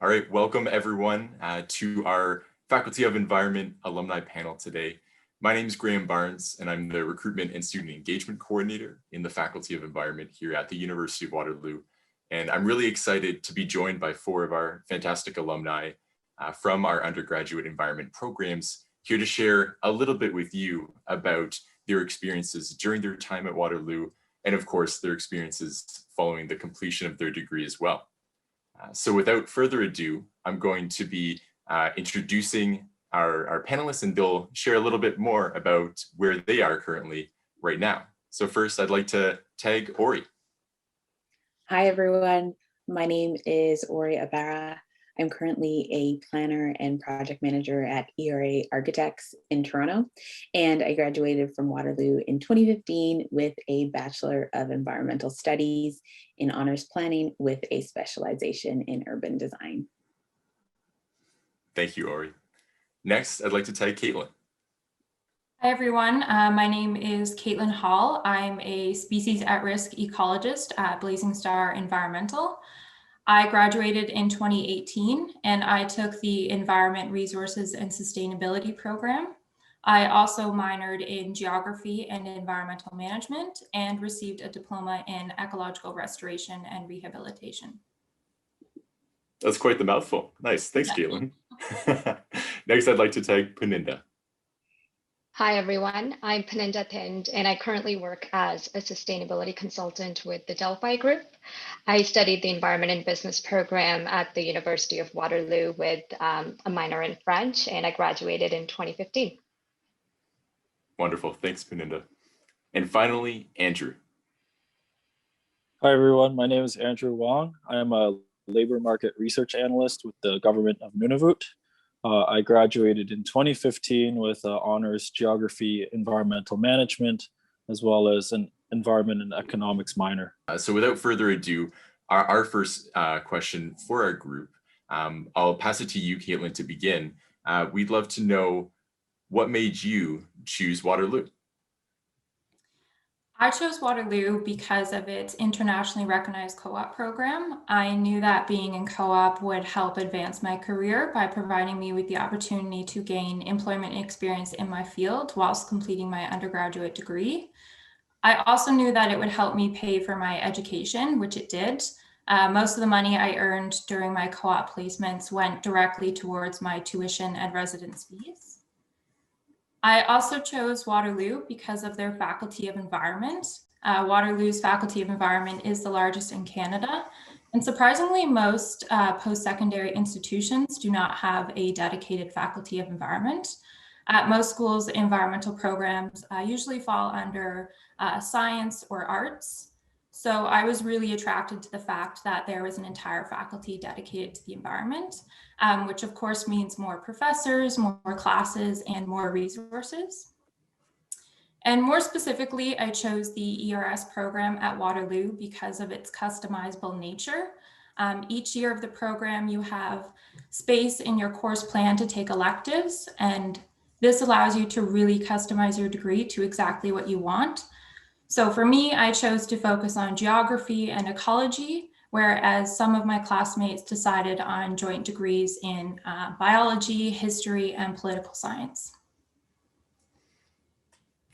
All right, welcome everyone to our Faculty of Environment Alumni panel today. My name is Graham Barnes, and I'm the Recruitment and Student Engagement Coordinator in the Faculty of Environment here at the University of Waterloo. And I'm really excited to be joined by four of our fantastic alumni from our undergraduate environment programs here to share a little bit with you about their experiences during their time at Waterloo, and of course, their experiences following the completion of their degree as well. So without further ado, I'm going to be introducing our panelists, and they'll share a little bit more about where they are currently right now. So first, I'd like to tag Ori. Hi, everyone. My name is Ori Abara. I'm currently a planner and project manager at ERA Architects in Toronto, and I graduated from Waterloo in 2015 with a Bachelor of Environmental Studies in Honors Planning with a specialization in urban design. Thank you, Ori. Next, I'd like to tag Caitlin. Hi, everyone. My name is Caitlin Hall. I'm a species at-risk ecologist at Blazing Star Environmental. I graduated in 2018, and I took the Environment Resources and Sustainability program. I also minored in geography and environmental management and received a diploma in ecological restoration and rehabilitation. That's quite the mouthful. Nice. Thanks, Caitlin. Next, I'd like to tag Paninda. Hi, everyone. I'm Paninda Thind, and I currently work as a sustainability consultant with the Delphi Group. I studied the Environment and Business program at the University of Waterloo with a minor in French, and I graduated in 2015. Wonderful. Thanks, Paninda. And finally, Andrew. Hi, everyone. My name is Andrew Wong. I am a labor market research analyst with the government of Nunavut. I graduated in 2015 with honors geography, environmental management, as well as an environment and economics minor. So without further ado, our first question for our group, I'll pass it to you, Caitlin, to begin. We'd love to know what made you choose Waterloo? I chose Waterloo because of its internationally recognized co-op program. I knew that being in co-op would help advance my career by providing me with the opportunity to gain employment experience in my field whilst completing my undergraduate degree. I also knew that it would help me pay for my education, which it did. Most of the money I earned during my co-op placements went directly towards my tuition and residence fees. I also chose Waterloo because of their Faculty of Environment. Waterloo's Faculty of Environment is the largest in Canada. And surprisingly, most post-secondary institutions do not have a dedicated Faculty of Environment. At most schools, environmental programs usually fall under science or arts. So I was really attracted to the fact that there was an entire faculty dedicated to the environment, which of course means more professors, more classes, and more resources. And more specifically, I chose the ERS program at Waterloo because of its customizable nature. Each year of the program, you have space in your course plan to take electives, and this allows you to really customize your degree to exactly what you want. So for me, I chose to focus on geography and ecology, whereas some of my classmates decided on joint degrees in biology, history, and political science.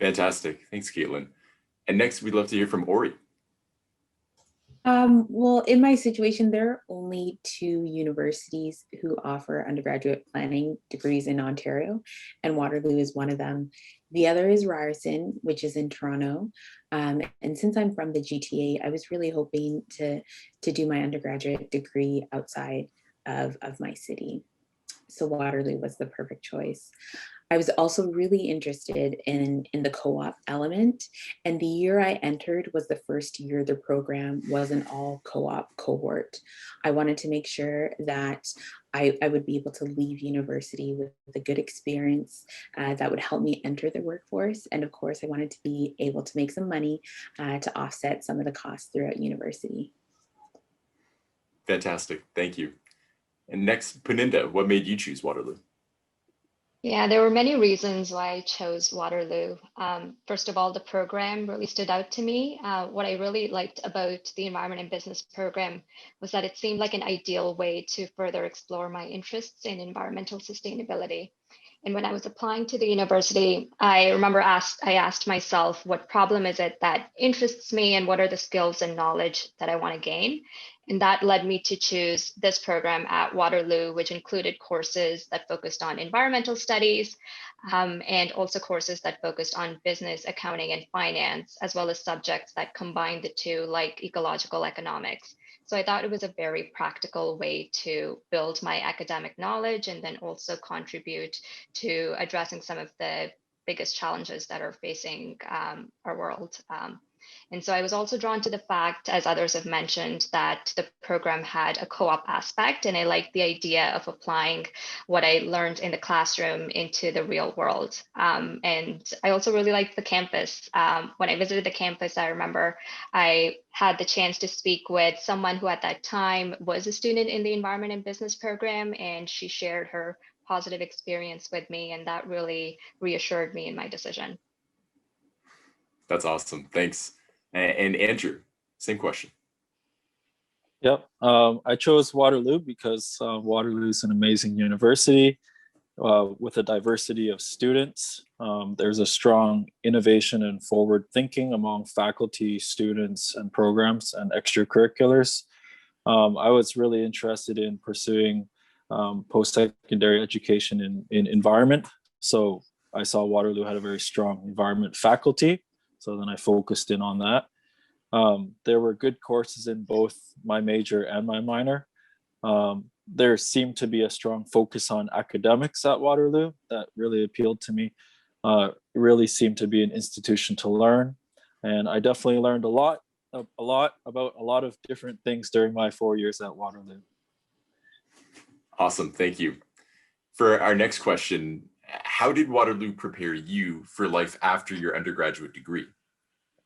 Fantastic. Thanks, Caitlin. And next, we'd love to hear from Ori. Well, in my situation, there are only two universities who offer undergraduate planning degrees in Ontario, and Waterloo is one of them. The other is Ryerson, which is in Toronto. And since I'm from the GTA, I was really hoping to do my undergraduate degree outside of my city. So Waterloo was the perfect choice. I was also really interested in the co-op element, and the year I entered was the first year the program was an all co-op cohort. I wanted to make sure that I would be able to leave university with a good experience that would help me enter the workforce. And of course, I wanted to be able to make some money to offset some of the costs throughout university. Fantastic. Thank you. And next, Paninda, what made you choose Waterloo? Yeah, there were many reasons why I chose Waterloo. First of all, the program really stood out to me. What I really liked about the Environment and Business program was that it seemed like an ideal way to further explore my interests in environmental sustainability. And when I was applying to the university, I remember I asked myself, what problem is it that interests me and what are the skills and knowledge that I want to gain? And that led me to choose this program at Waterloo, which included courses that focused on environmental studies and also courses that focused on business, accounting, and finance, as well as subjects that combined the two, like ecological economics. So I thought it was a very practical way to build my academic knowledge and then also contribute to addressing some of the biggest challenges that are facing our world. And so I was also drawn to the fact, as others have mentioned, that the program had a co-op aspect, and I liked the idea of applying what I learned in the classroom into the real world. And I also really liked the campus. When I visited the campus, I remember I had the chance to speak with someone who at that time was a student in the Environment and Business program, and she shared her positive experience with me, and that really reassured me in my decision. That's awesome. Thanks. And Andrew, same question. Yep. I chose Waterloo because Waterloo is an amazing university with a diversity of students. There's a strong innovation and forward thinking among faculty, students, and programs and extracurriculars. I was really interested in pursuing post-secondary education in environment. So I saw Waterloo had a very strong environment faculty. So then I focused in on that. There were good courses in both my major and my minor. There seemed to be a strong focus on academics at Waterloo that really appealed to me. It really seemed to be an institution to learn. And I definitely learned a lot about a lot of different things during my 4 years at Waterloo. Awesome. Thank you. For our next question, how did Waterloo prepare you for life after your undergraduate degree?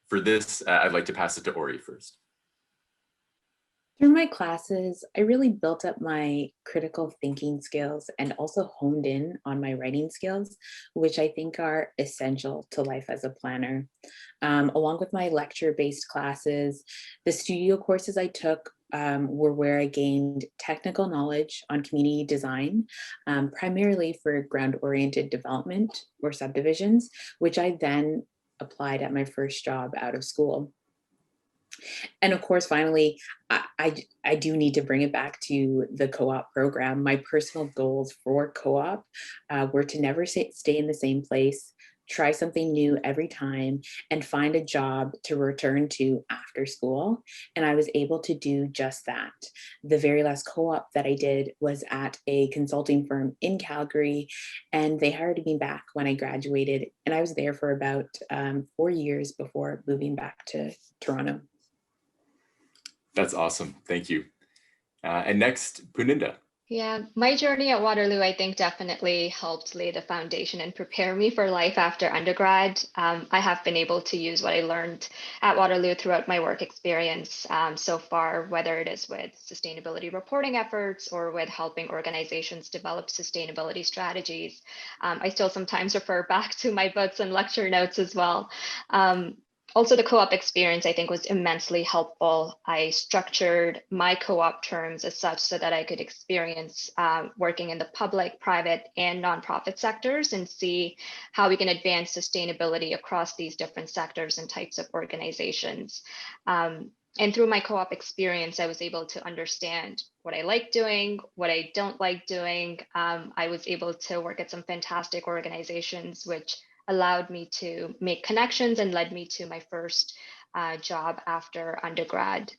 For this, I'd like to pass it to Ori first. Through my classes, I really built up my critical thinking skills and also honed in on my writing skills, which I think are essential to life as a planner. Along with my lecture-based classes, the studio courses I took were where I gained technical knowledge on community design, primarily for ground-oriented development or subdivisions, which I then applied at my first job out of school. And of course, finally, I do need to bring it back to the co-op program. My personal goals for co-op were to never stay in the same place, try something new every time, and find a job to return to after school. And I was able to do just that. The very last co-op that I did was at a consulting firm in Calgary, and they hired me back when I graduated. And I was there for about 4 years before moving back to Toronto. That's awesome. Thank you. And next, Puninda. Yeah, my journey at Waterloo, I think, definitely helped lay the foundation and prepare me for life after undergrad. I have been able to use what I learned at Waterloo throughout my work experience so far, whether it is with sustainability reporting efforts or with helping organizations develop sustainability strategies. I still sometimes refer back to my books and lecture notes as well. Also, the co-op experience, I think, was immensely helpful. I structured my co-op terms as such so that I could experience working in the public, private, and nonprofit sectors and see how we can advance sustainability across these different sectors and types of organizations. And through my co-op experience, I was able to understand what I like doing, what I don't like doing. I was able to work at some fantastic organizations, which allowed me to make connections and led me to my first job after undergrad.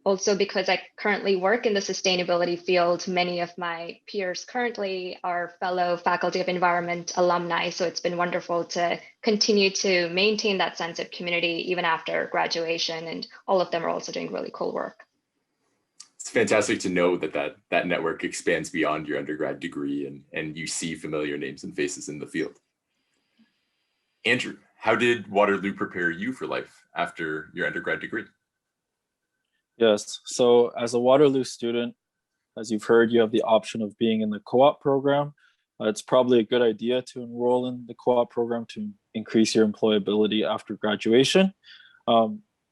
Also, because I currently work in the sustainability field, many of my peers currently are fellow Faculty of Environment alumni. So it's been wonderful to continue to maintain that sense of community even after graduation. And all of them are also doing really cool work. It's fantastic to know that network expands beyond your undergrad degree and you see familiar names and faces in the field. Andrew, how did Waterloo prepare you for life after your undergrad degree? Yes, so as a Waterloo student, as you've heard, you have the option of being in the co-op program, It's probably a good idea to enroll in the co-op program to increase your employability after graduation.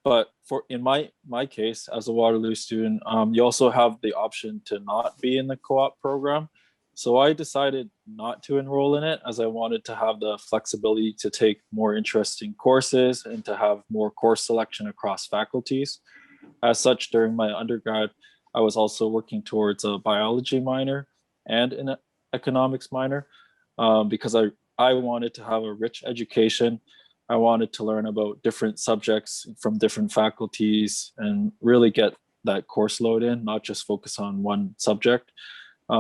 But in my case, as a Waterloo student, you also have the option to not be in the co-op program. So I decided not to enroll in it, as I wanted to have the flexibility to take more interesting courses and to have more course selection across faculties. As such, during my undergrad, I was also working towards a biology minor and an economics minor, because I wanted to have a rich education. I wanted to learn about different subjects from different faculties and really get that course load in, not just focus on one subject.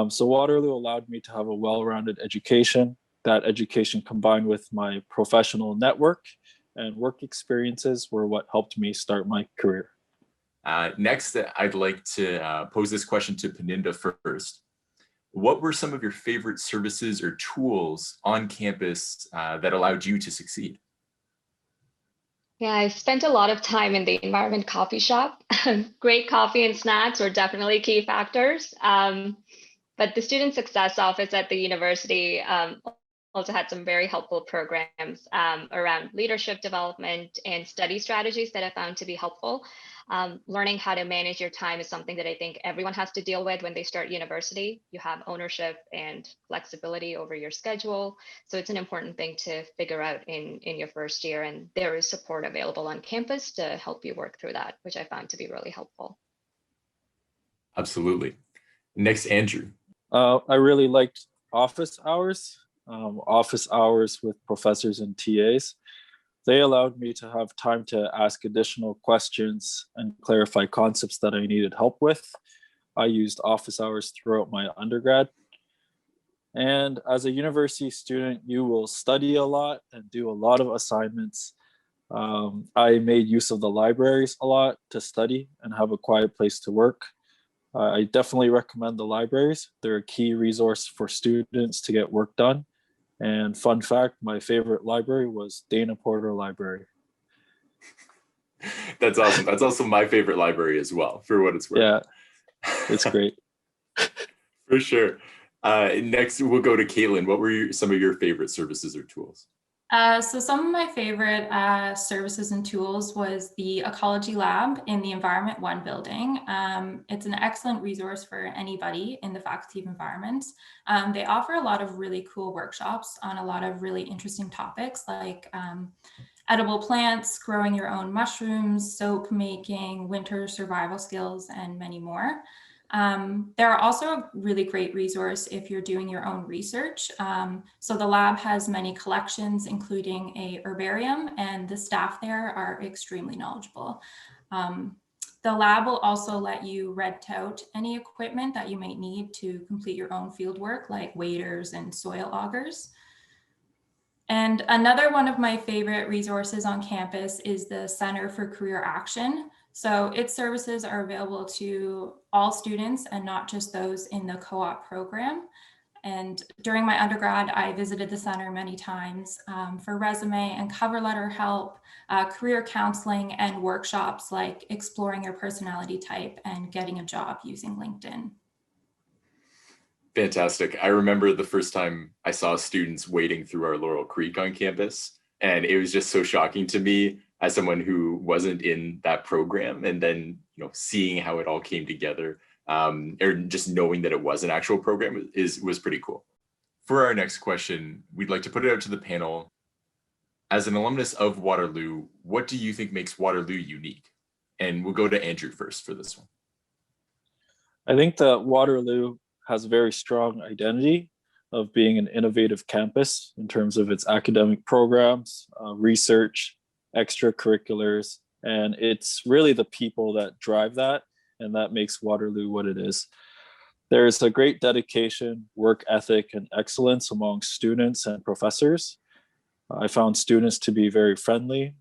So Waterloo allowed me to have a well-rounded education. That education combined with my professional network and work experiences were what helped me start my career. Next, I'd like to pose this question to Peninda first. What were some of your favorite services or tools on campus that allowed you to succeed? Yeah, I spent a lot of time in the Environment coffee shop. Great coffee and snacks were definitely key factors. But the Student Success Office at the university also had some very helpful programs around leadership development and study strategies that I found to be helpful. Learning how to manage your time is something that I think everyone has to deal with when they start university. You have ownership and flexibility over your schedule. So it's an important thing to figure out in your first year. And there is support available on campus to help you work through that, which I found to be really helpful. Absolutely. Next, Andrew. I really liked office hours with professors and TAs. They allowed me to have time to ask additional questions and clarify concepts that I needed help with. I used office hours throughout my undergrad. And as a university student, you will study a lot and do a lot of assignments. I made use of the libraries a lot to study and have a quiet place to work. I definitely recommend the libraries. They're a key resource for students to get work done. And fun fact, my favorite library was Dana Porter Library. That's awesome. That's also my favorite library as well, for what it's worth. Yeah, it's great. For sure. Next, we'll go to Caitlin. What were some of your favorite services or tools? So some of my favorite services and tools was the Ecology Lab in the Environment 1 building. It's an excellent resource for anybody in the Faculty of Environment. They offer a lot of really cool workshops on a lot of really interesting topics like edible plants, growing your own mushrooms, soap making, winter survival skills, and many more. They're also a really great resource if you're doing your own research. So the lab has many collections, including a herbarium, and the staff there are extremely knowledgeable. The lab will also let you rent out any equipment that you might need to complete your own field work, like waders and soil augers. And another one of my favorite resources on campus is the Center for Career Action. So its services are available to all students and not just those in the co-op program. And during my undergrad, I visited the center many times for resume and cover letter help, career counseling, and workshops like exploring your personality type and getting a job using LinkedIn. Fantastic. I remember the first time I saw students wading through our Laurel Creek on campus, and it was just so shocking to me as someone who wasn't in that program, and then seeing how it all came together, or just knowing that it was an actual program was pretty cool. For our next question, we'd like to put it out to the panel. As an alumnus of Waterloo, what do you think makes Waterloo unique? And we'll go to Andrew first for this one. I think that Waterloo has a very strong identity of being an innovative campus in terms of its academic programs, research, extracurriculars, and it's really the people that drive that, and that makes Waterloo what it is. There is a great dedication, work ethic, and excellence among students and professors. I found students to be very friendly.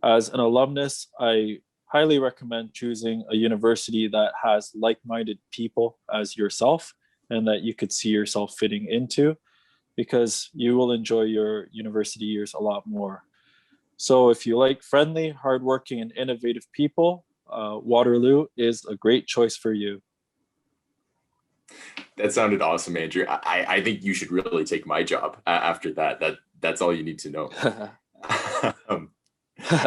As an alumnus, I highly recommend choosing a university that has like-minded people as yourself and that you could see yourself fitting into, because you will enjoy your university years a lot more. So if you like friendly, hardworking, and innovative people, Waterloo is a great choice for you. That sounded awesome, Andrew. I think you should really take my job after that. That's all you need to know.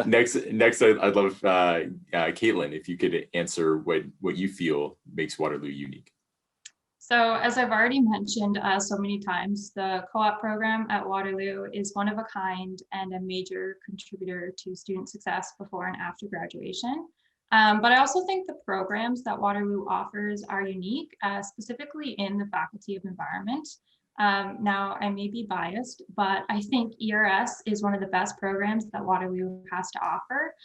Next, I'd love Caitlin, if you could answer what you feel makes Waterloo unique. So as I've already mentioned so many times, the co-op program at Waterloo is one of a kind and a major contributor to student success before and after graduation. But I also think the programs that Waterloo offers are unique, specifically in the Faculty of Environment. Now, I may be biased, but I think ERS is one of the best programs that Waterloo has to offer.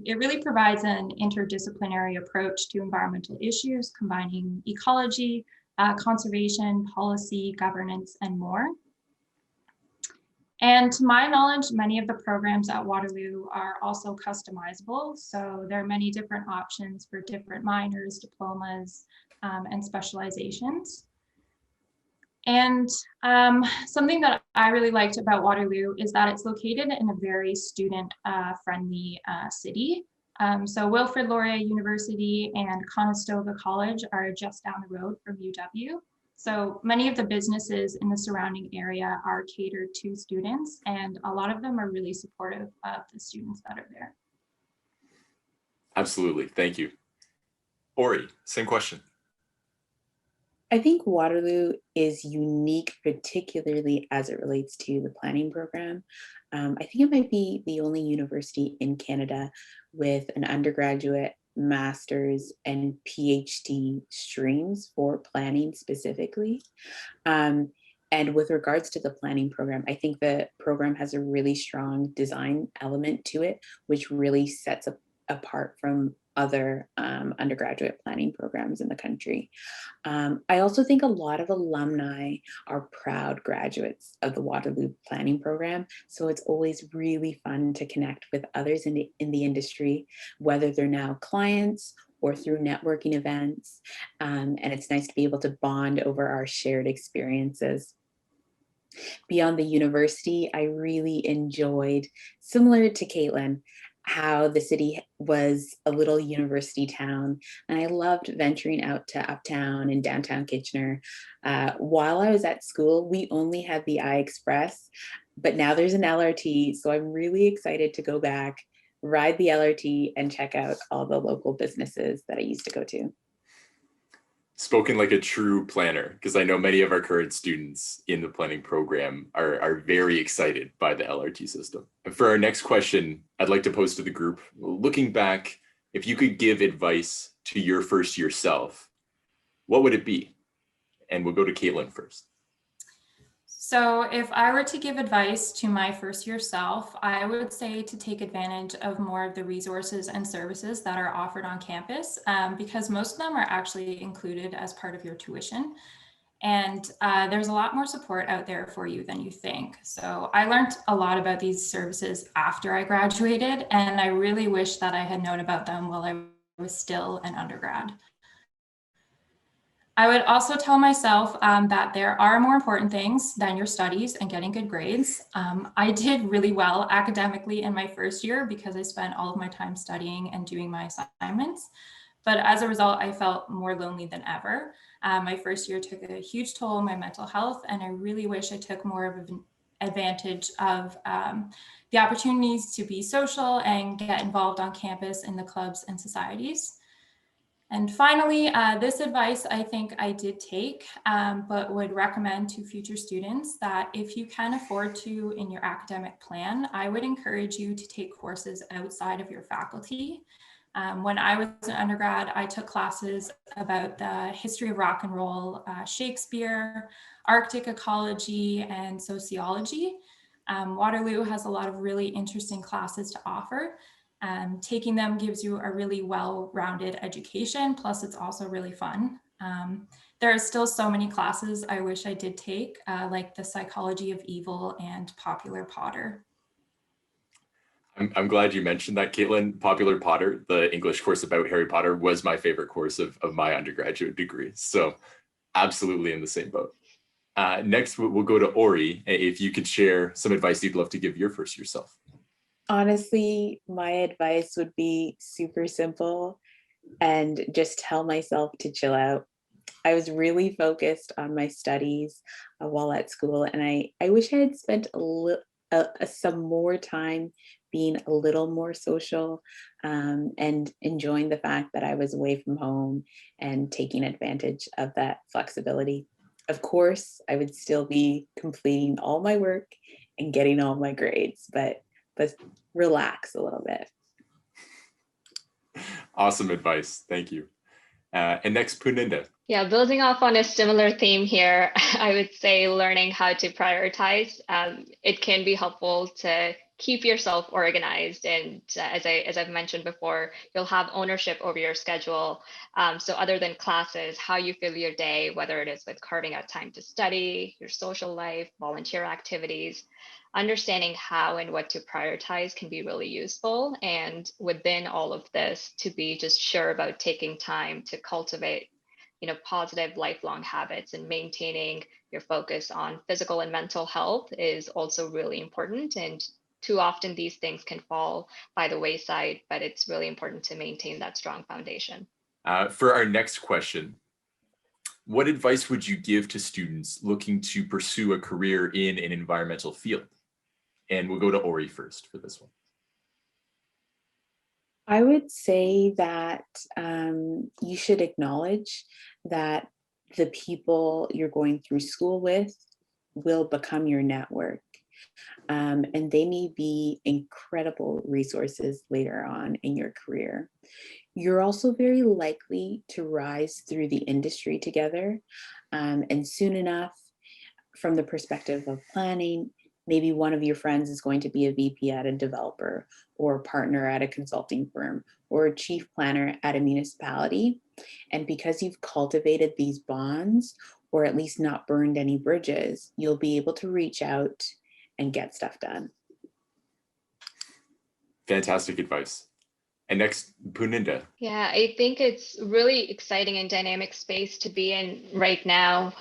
It really provides an interdisciplinary approach to environmental issues, combining ecology, conservation, policy, governance, and more. And to my knowledge, many of the programs at Waterloo are also customizable. So there are many different options for different minors, diplomas, and specializations. And something that I really liked about Waterloo is that it's located in a very student-friendly city. So Wilfrid Laurier University and Conestoga College are just down the road from UW. So many of the businesses in the surrounding area are catered to students, and a lot of them are really supportive of the students that are there. Absolutely, thank you. Ori, same question. I think Waterloo is unique, particularly as it relates to the planning program. I think it might be the only university in Canada with an undergraduate, master's, and PhD streams for planning specifically. And with regards to the planning program, I think the program has a really strong design element to it, which really sets it apart from other undergraduate planning programs in the country. I also think a lot of alumni are proud graduates of the Waterloo planning program. So it's always really fun to connect with others in the industry, whether they're now clients or through networking events. And it's nice to be able to bond over our shared experiences. Beyond the university, I really enjoyed, similar to Caitlin, how the city was a little university town. And I loved venturing out to Uptown and downtown Kitchener. While I was at school, we only had the I-Express, but now there's an LRT. So I'm really excited to go back, ride the LRT, and check out all the local businesses that I used to go to. Spoken like a true planner, because I know many of our current students in the planning program are very excited by the LRT system. And for our next question, I'd like to pose to the group, looking back, if you could give advice to your first year self, what would it be? And we'll go to Caitlin first. So if I were to give advice to my first year self, I would say to take advantage of more of the resources and services that are offered on campus, because most of them are actually included as part of your tuition. And there's a lot more support out there for you than you think. So I learned a lot about these services after I graduated, and I really wish that I had known about them while I was still an undergrad. I would also tell myself that there are more important things than your studies and getting good grades. I did really well academically in my first year because I spent all of my time studying and doing my assignments. But as a result, I felt more lonely than ever. My first year took a huge toll on my mental health, and I really wish I took more of an advantage of the opportunities to be social and get involved on campus in the clubs and societies. And finally, this advice I think I did take, but would recommend to future students that if you can afford to in your academic plan, I would encourage you to take courses outside of your faculty. When I was an undergrad, I took classes about the history of rock and roll, Shakespeare, Arctic ecology, and sociology. Waterloo has a lot of really interesting classes to offer. Taking them gives you a really well-rounded education, plus it's also really fun. There are still so many classes I wish I did take, like the psychology of evil and popular Potter. I'm glad you mentioned that, Caitlin. Popular Potter, the English course about Harry Potter, was my favorite course of my undergraduate degree. So absolutely in the same boat. Next, we'll go to Ori. If you could share some advice you'd love to give your first yourself. Honestly, my advice would be super simple and just tell myself to chill out. I was really focused on my studies while at school, and I wish I had spent some more time being a little more social, and enjoying the fact that I was away from home and taking advantage of that flexibility. Of course, I would still be completing all my work and getting all my grades, but relax a little bit. Awesome advice. Thank you. And next, Puninda. Yeah, building off on a similar theme here, I would say learning how to prioritize. It can be helpful to keep yourself organized, and as I've mentioned before, you'll have ownership over your schedule. So other than classes, how you fill your day, whether it is with carving out time to study, your social life, volunteer activities, understanding how and what to prioritize can be really useful. And within all of this, to be just sure about taking time to cultivate, positive lifelong habits, and maintaining your focus on physical and mental health is also really important. And too often these things can fall by the wayside, but it's really important to maintain that strong foundation. For our next question, what advice would you give to students looking to pursue a career in an environmental field? And we'll go to Ori first for this one. I would say that you should acknowledge that the people you're going through school with will become your network. And they may be incredible resources later on in your career. You're also very likely to rise through the industry together. And soon enough, from the perspective of planning, maybe one of your friends is going to be a VP at a developer, or a partner at a consulting firm, or a chief planner at a municipality. And because you've cultivated these bonds, or at least not burned any bridges, you'll be able to reach out and get stuff done. Fantastic advice. And next, Puninda. Yeah, I think it's really exciting and dynamic space to be in right now.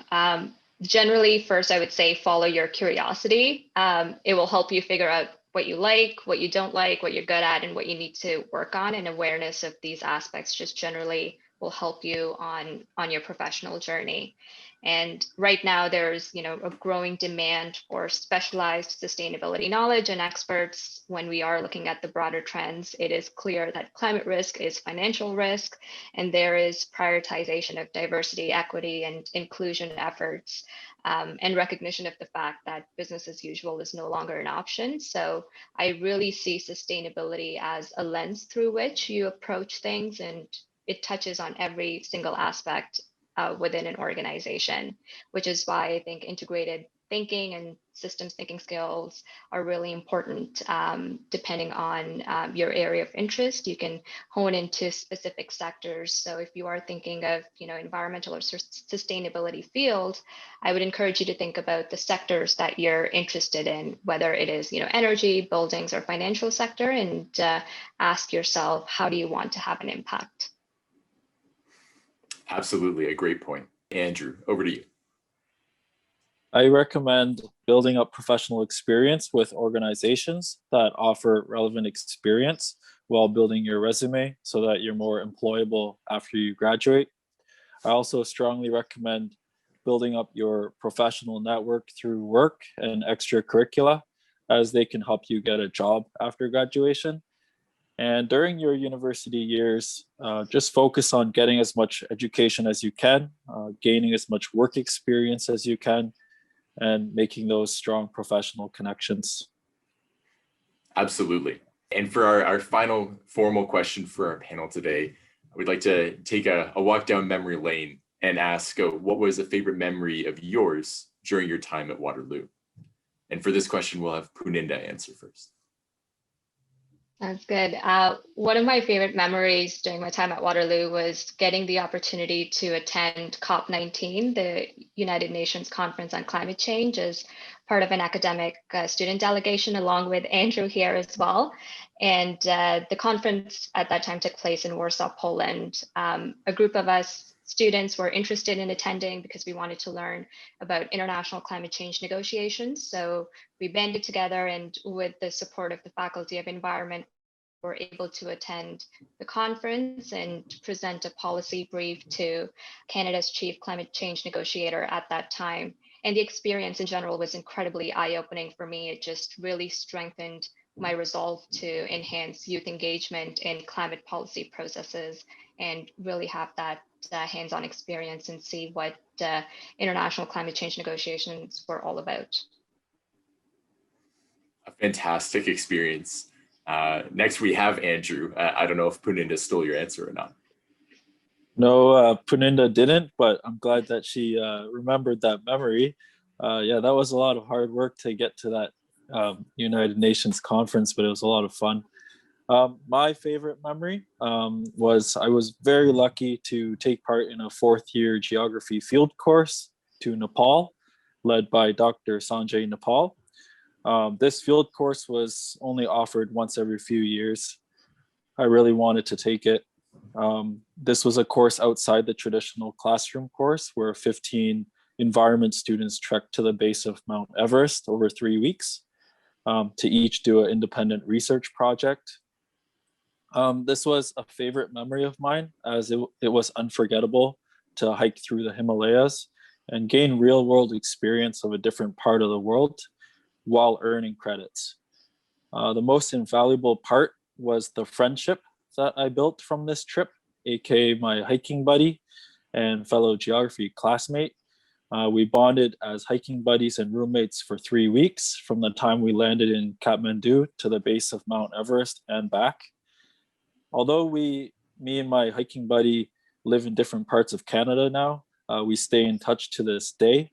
Generally, first, I would say follow your curiosity. It will help you figure out what you like, what you don't like, what you're good at, and what you need to work on. And awareness of these aspects just generally will help you on your professional journey. And right now, there's a growing demand for specialized sustainability knowledge and experts. When we are looking at the broader trends, it is clear that climate risk is financial risk, and there is prioritization of diversity, equity, and inclusion efforts, and recognition of the fact that business as usual is no longer an option. So I really see sustainability as a lens through which you approach things, and it touches on every single aspect within an organization, which is why I think integrated thinking and systems thinking skills are really important. Depending on your area of interest, you can hone into specific sectors. So if you are thinking of environmental or sustainability field, I would encourage you to think about the sectors that you're interested in, whether it is energy, buildings, or financial sector, and ask yourself, how do you want to have an impact? Absolutely, a great point. Andrew, over to you. I recommend building up professional experience with organizations that offer relevant experience while building your resume so that you're more employable after you graduate. I also strongly recommend building up your professional network through work and extracurricula, as they can help you get a job after graduation. And during your university years, just focus on getting as much education as you can, gaining as much work experience as you can, and making those strong professional connections. Absolutely. And for our final formal question for our panel today, we'd like to take a walk down memory lane and ask, what was a favorite memory of yours during your time at Waterloo? And for this question, we'll have Puninda answer first. That's good. One of my favorite memories during my time at Waterloo was getting the opportunity to attend COP19, the United Nations Conference on Climate Change, as part of an academic student delegation, along with Andrew here as well. And the conference at that time took place in Warsaw, Poland. A group of us students were interested in attending because we wanted to learn about international climate change negotiations. So we banded together, and with the support of the Faculty of Environment, were able to attend the conference and present a policy brief to Canada's chief climate change negotiator at that time. And the experience in general was incredibly eye-opening for me. It just really strengthened my resolve to enhance youth engagement in climate policy processes and really have that hands-on experience and see what international climate change negotiations were all about. A fantastic experience. Next, we have Andrew. I don't know if Puninda stole your answer or not. No, Puninda didn't, but I'm glad that she remembered that memory. Yeah, that was a lot of hard work to get to that United Nations conference, but it was a lot of fun. My favorite memory was I was very lucky to take part in a fourth-year geography field course to Nepal, led by Dr. Sanjay Nepal. This field course was only offered once every few years. I really wanted to take it. This was a course outside the traditional classroom course where 15 environment students trekked to the base of Mount Everest over 3 weeks to each do an independent research project. This was a favorite memory of mine as it was unforgettable to hike through the Himalayas and gain real world experience of a different part of the world while earning credits. The most invaluable part was the friendship that I built from this trip, aka my hiking buddy and fellow geography classmate. We bonded as hiking buddies and roommates for 3 weeks from the time we landed in Kathmandu to the base of Mount Everest and back. Although me and my hiking buddy live in different parts of Canada now, we stay in touch to this day.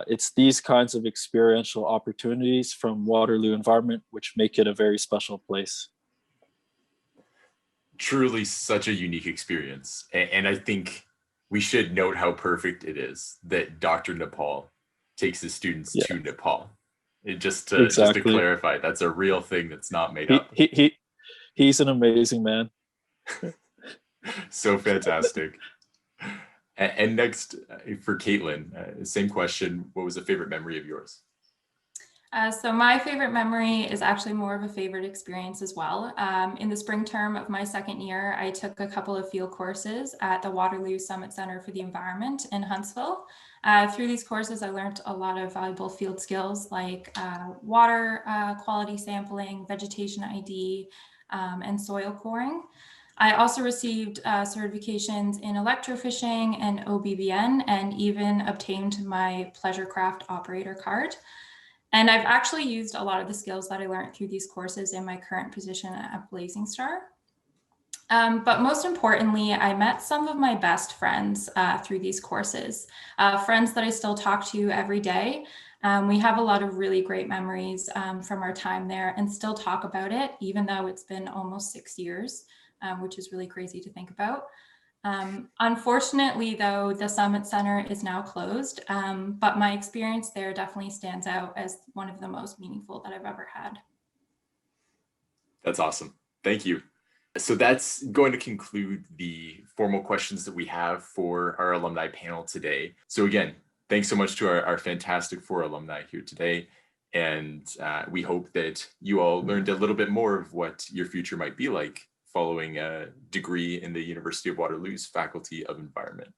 It's these kinds of experiential opportunities from Waterloo Environment which make it a very special place. Truly such a unique experience. And I think we should note how perfect it is that Dr. Nepal takes his students to Nepal. Just to clarify, that's a real thing that's not made up. He's an amazing man. So fantastic. And next for Caitlin, same question. What was a favorite memory of yours? So my favorite memory is actually more of a favorite experience as well. In the spring term of my second year, I took a couple of field courses at the Waterloo Summit Center for the Environment in Huntsville. Through these courses, I learned a lot of valuable field skills like water quality sampling, vegetation ID, and soil coring. I also received certifications in electrofishing and OBBN, and even obtained my pleasure craft operator card. And I've actually used a lot of the skills that I learned through these courses in my current position at Blazing Star. But most importantly, I met some of my best friends through these courses, friends that I still talk to every day. We have a lot of really great memories from our time there and still talk about it, even though it's been almost 6 years, which is really crazy to think about. Unfortunately, though, the Summit Center is now closed, but my experience there definitely stands out as one of the most meaningful that I've ever had. That's awesome. Thank you. So that's going to conclude the formal questions that we have for our alumni panel today. So again, thanks so much to our fantastic 4 alumni here today. And we hope that you all learned a little bit more of what your future might be like following a degree in the University of Waterloo's Faculty of Environment.